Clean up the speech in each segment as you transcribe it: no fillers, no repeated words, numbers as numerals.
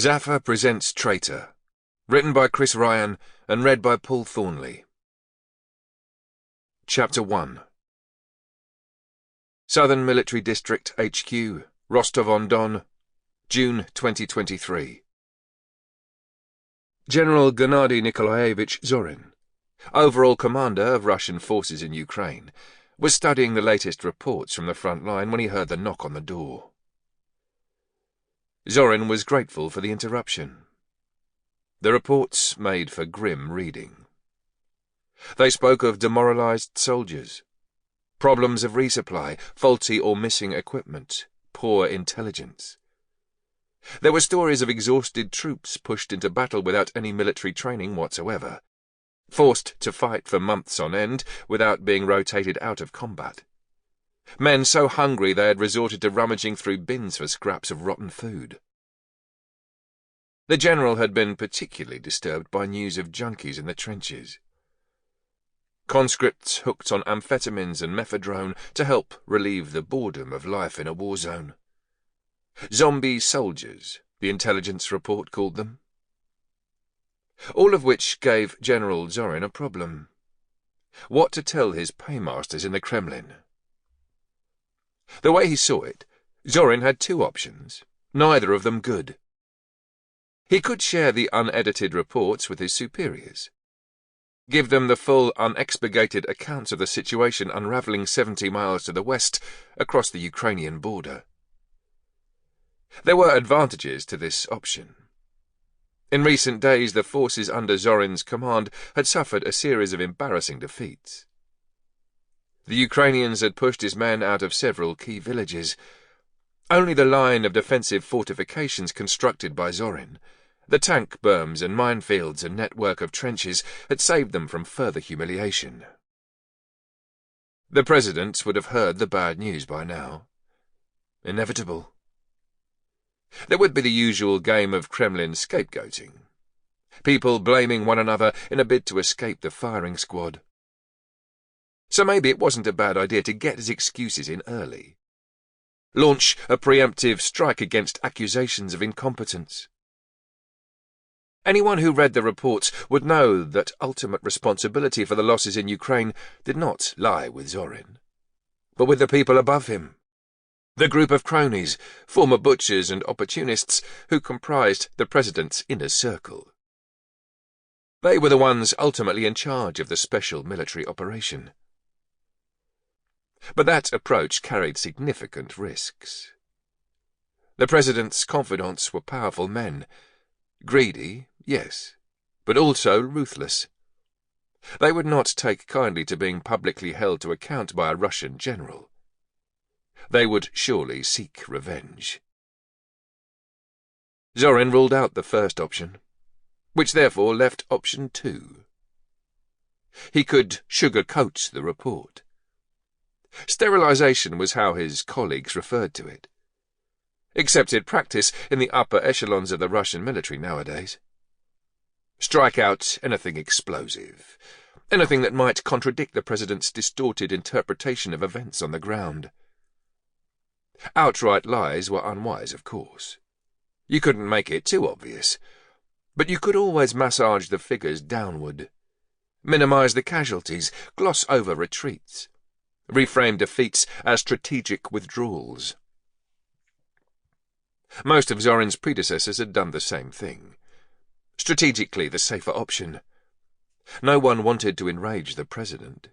Zaffa presents Traitor, written by Chris Ryan and read by Paul Thornley. Chapter 1. Southern Military District HQ, Rostov-on-Don, June 2023. General Gennady Nikolaevich Zorin, overall commander of Russian forces in Ukraine, was studying the latest reports from the front line when he heard the knock on the door. Zorin was grateful for the interruption. The reports made for grim reading. They spoke of demoralized soldiers, problems of resupply, faulty or missing equipment, poor intelligence. There were stories of exhausted troops pushed into battle without any military training whatsoever, forced to fight for months on end without being rotated out of combat. Men so hungry they had resorted to rummaging through bins for scraps of rotten food. The general had been particularly disturbed by news of junkies in the trenches. Conscripts hooked on amphetamines and mephedrone to help relieve the boredom of life in a war zone. Zombie soldiers, the intelligence report called them. All of which gave General Zorin a problem. What to tell his paymasters in the Kremlin? The way he saw it, Zorin had two options, neither of them good. He could share the unedited reports with his superiors, give them the full, unexpurgated accounts of the situation unravelling 70 miles to the west across the Ukrainian border. There were advantages to this option. In recent days, the forces under Zorin's command had suffered a series of embarrassing defeats. The Ukrainians had pushed his men out of several key villages. Only the line of defensive fortifications constructed by Zorin, the tank berms and minefields and network of trenches, had saved them from further humiliation. The president would have heard the bad news by now. Inevitable. There would be the usual game of Kremlin scapegoating. People blaming one another in a bid to escape the firing squad. So maybe it wasn't a bad idea to get his excuses in early. Launch a preemptive strike against accusations of incompetence. Anyone who read the reports would know that ultimate responsibility for the losses in Ukraine did not lie with Zorin, but with the people above him. The group of cronies, former butchers and opportunists who comprised the president's inner circle. They were the ones ultimately in charge of the special military operation. But that approach carried significant risks. The president's confidants were powerful men, greedy, yes, but also ruthless. They would not take kindly to being publicly held to account by a Russian general. They would surely seek revenge. Zorin ruled out the first option, which therefore left option 2. He could sugarcoat the report. Sterilization was how his colleagues referred to it. Accepted practice in the upper echelons of the Russian military nowadays. Strike out anything explosive, anything that might contradict the president's distorted interpretation of events on the ground. Outright lies were unwise, of course. You couldn't make it too obvious, but you could always massage the figures downward, minimize the casualties, gloss over retreats, reframe defeats as strategic withdrawals. Most of Zorin's predecessors had done the same thing. Strategically the safer option. No one wanted to enrage the president,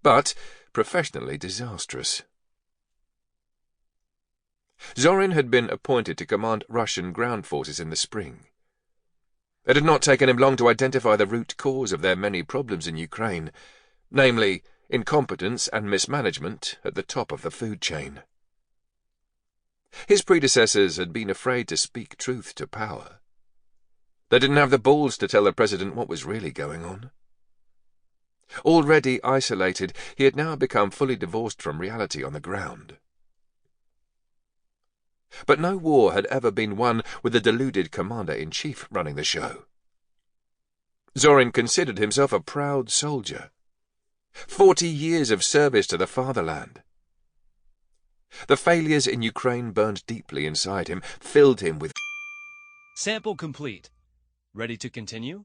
but professionally disastrous. Zorin had been appointed to command Russian ground forces in the spring. It had not taken him long to identify the root cause of their many problems in Ukraine, namely, incompetence and mismanagement at the top of the food chain. His predecessors had been afraid to speak truth to power. They didn't have the balls to tell the president what was really going on. Already isolated, he had now become fully divorced from reality on the ground. But no war had ever been won with a deluded commander-in-chief running the show. Zorin considered himself a proud soldier. 40 years of service to the fatherland. The failures in Ukraine burned deeply inside him, filled him with Sample complete. Ready to continue?